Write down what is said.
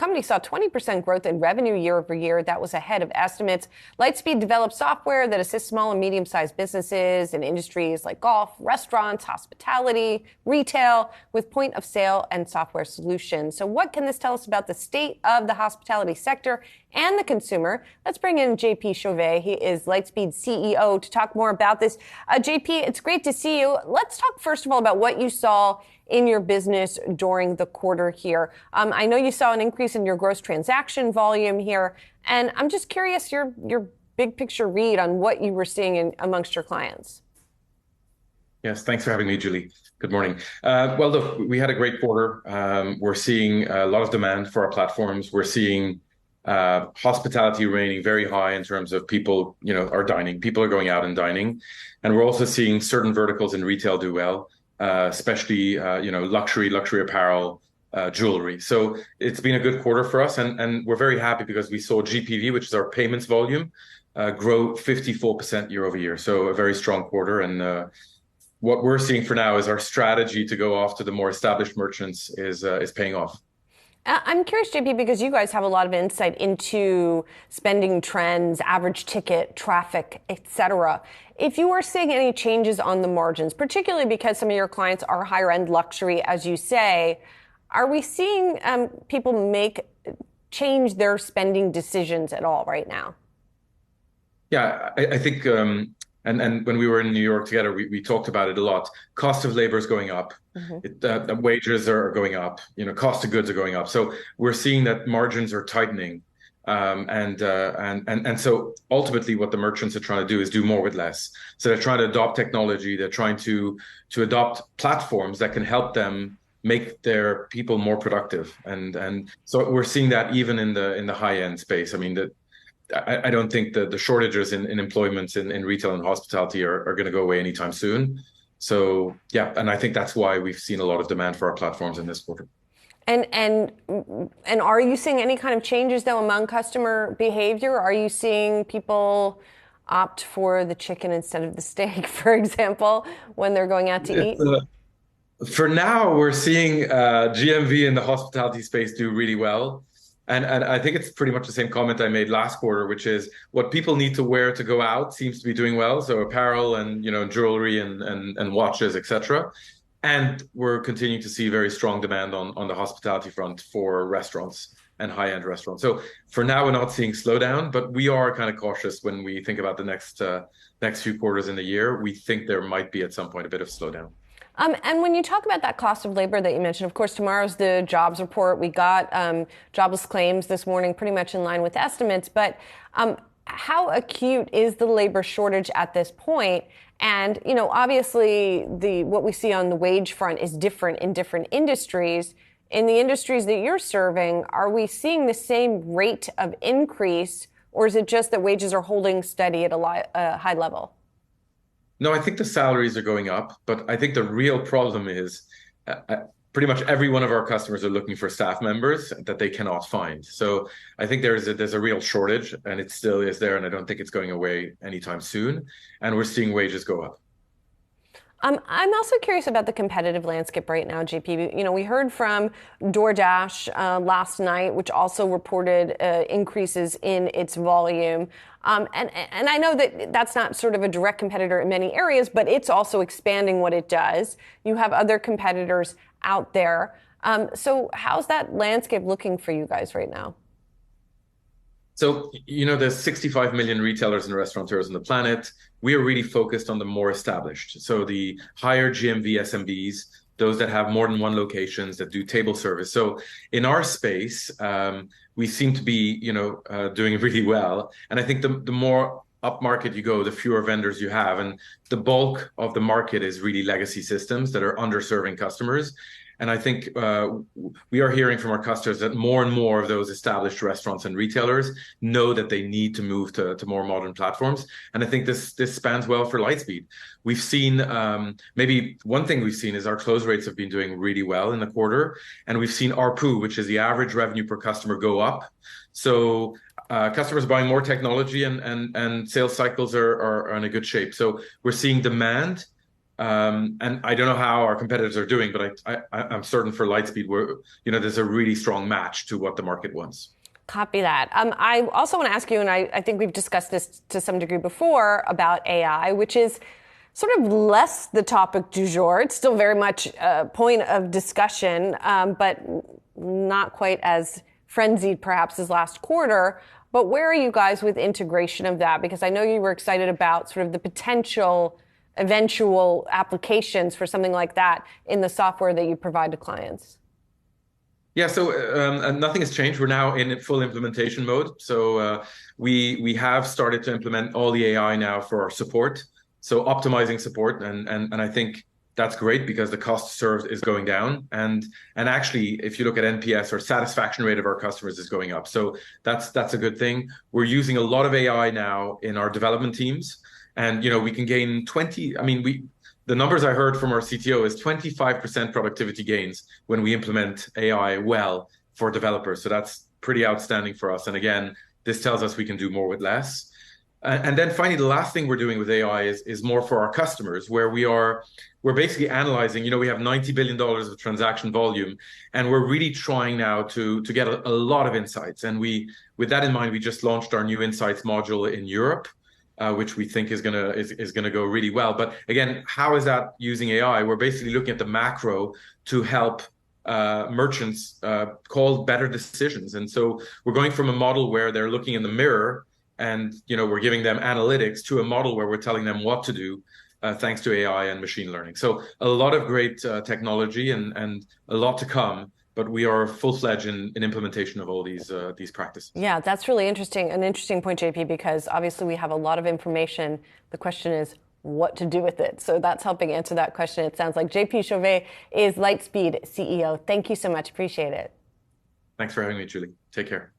company saw 20% growth in revenue year over year. That was ahead of estimates. Lightspeed develops software that assists small and medium-sized businesses in industries like golf, restaurants, hospitality, retail, with point-of-sale and software solutions. So what can this tell us about the state of the hospitality sector and the consumer? Let's bring in JP Chauvet. He is Lightspeed CEO to talk more about this. JP, it's great to see you. Let's talk first of all about what you saw in your business during the quarter here. I know you saw an increase in your gross transaction volume here, and I'm just curious your big picture read on what you were seeing amongst your clients. Yes, thanks for having me, Julie. Good morning. Well, look, we had a great quarter. We're seeing a lot of demand for our platforms. We're seeing hospitality remaining very high in terms of people, are dining. People are going out and dining. And we're also seeing certain verticals in retail do well, especially, luxury apparel, jewelry. So it's been a good quarter for us. And we're very happy because we saw GPV, which is our payments volume, grow 54% year over year. So a very strong quarter. And what we're seeing for now is our strategy to go after the more established merchants is paying off. I'm curious, JP, because you guys have a lot of insight into spending trends, average ticket, traffic, et cetera. If you are seeing any changes on the margins, particularly because some of your clients are higher end luxury, as you say, are we seeing people change their spending decisions at all right now? Yeah, I think, and when we were in New York together, we talked about it a lot. Cost of labor is going up. Mm-hmm. Wages are going up. Cost of goods are going up. So we're seeing that margins are tightening. And so ultimately what the merchants are trying to do is do more with less. So they're trying to adopt technology. They're trying to adopt platforms that can help them make their people more productive. And so we're seeing that even in the high end space. I mean, I don't think the shortages in employment in retail and hospitality are going to go away anytime soon. So yeah, and I think that's why we've seen a lot of demand for our platforms in this quarter. And are you seeing any kind of changes though among customer behavior? Are you seeing people opt for the chicken instead of the steak, for example, when they're going out to eat? For now, we're seeing GMV in the hospitality space do really well. And I think it's pretty much the same comment I made last quarter, which is what people need to wear to go out seems to be doing well. So apparel and jewelry and watches, etc. And we're continuing to see very strong demand on the hospitality front for restaurants and high-end restaurants. So for now, we're not seeing slowdown, but we are kind of cautious when we think about the next few quarters in the year. We think there might be at some point a bit of slowdown. And when you talk about that cost of labor that you mentioned, of course, tomorrow's the jobs report. We got jobless claims this morning, pretty much in line with estimates. But how acute is the labor shortage at this point? And, obviously, what we see on the wage front is different in different industries. In the industries that you're serving, are we seeing the same rate of increase, or is it just that wages are holding steady at a high level? No, I think the salaries are going up, but I think the real problem is pretty much every one of our customers are looking for staff members that they cannot find. So I think there's a real shortage, and it still is there, and I don't think it's going away anytime soon. And we're seeing wages go up. I'm also curious about the competitive landscape right now, JP. We heard from DoorDash last night, which also reported increases in its volume. And I know that that's not sort of a direct competitor in many areas, but it's also expanding what it does. You have other competitors out there. So how's that landscape looking for you guys right now? So, there's 65 million retailers and restaurateurs on the planet. We are really focused on the more established. So the higher GMV SMBs, those that have more than one locations that do table service. So in our space, we seem to be, doing really well. And I think the more upmarket you go, the fewer vendors you have. And the bulk of the market is really legacy systems that are underserving customers. And I think we are hearing from our customers that more and more of those established restaurants and retailers know that they need to move to more modern platforms. And I think this spans well for Lightspeed. We've seen, maybe one thing we've seen is our close rates have been doing really well in the quarter. And we've seen ARPU, which is the average revenue per customer, go up. So customers are buying more technology and sales cycles are in a good shape. So we're seeing demand And I don't know how our competitors are doing, but I'm certain for Lightspeed, there's a really strong match to what the market wants. Copy that. I also want to ask you, and I think we've discussed this to some degree before about AI, which is sort of less the topic du jour. It's still very much a point of discussion, but not quite as frenzied perhaps as last quarter. But where are you guys with integration of that? Because I know you were excited about sort of the potential eventual applications for something like that in the software that you provide to clients. Yeah, so nothing has changed. We're now in full implementation mode. So we have started to implement all the AI now for our support. So optimizing support, and I think that's great because the cost to serve is going down. And actually, if you look at NPS, or satisfaction rate of our customers is going up. So that's a good thing. We're using a lot of AI now in our development teams, and we can gain 20. I mean, the numbers I heard from our CTO is 25% productivity gains when we implement AI well for developers. So that's pretty outstanding for us. And again, this tells us we can do more with less. And then finally, the last thing we're doing with AI is more for our customers, where we're basically analyzing. We have $90 billion of transaction volume, and we're really trying now to get a lot of insights. And with that in mind, we just launched our new insights module in Europe, which we think is gonna go really well. But again, how is that using AI? We're basically looking at the macro to help merchants call better decisions. And so we're going from a model where they're looking in the mirror and we're giving them analytics, to a model where we're telling them what to do, thanks to AI and machine learning. So a lot of great technology, and a lot to come. But we are full-fledged in implementation of all these practices. Yeah, that's really interesting. An interesting point, JP, because obviously we have a lot of information. The question is what to do with it. So that's helping answer that question. It sounds like JP Chauvet is Lightspeed CEO. Thank you so much. Appreciate it. Thanks for having me, Julie. Take care.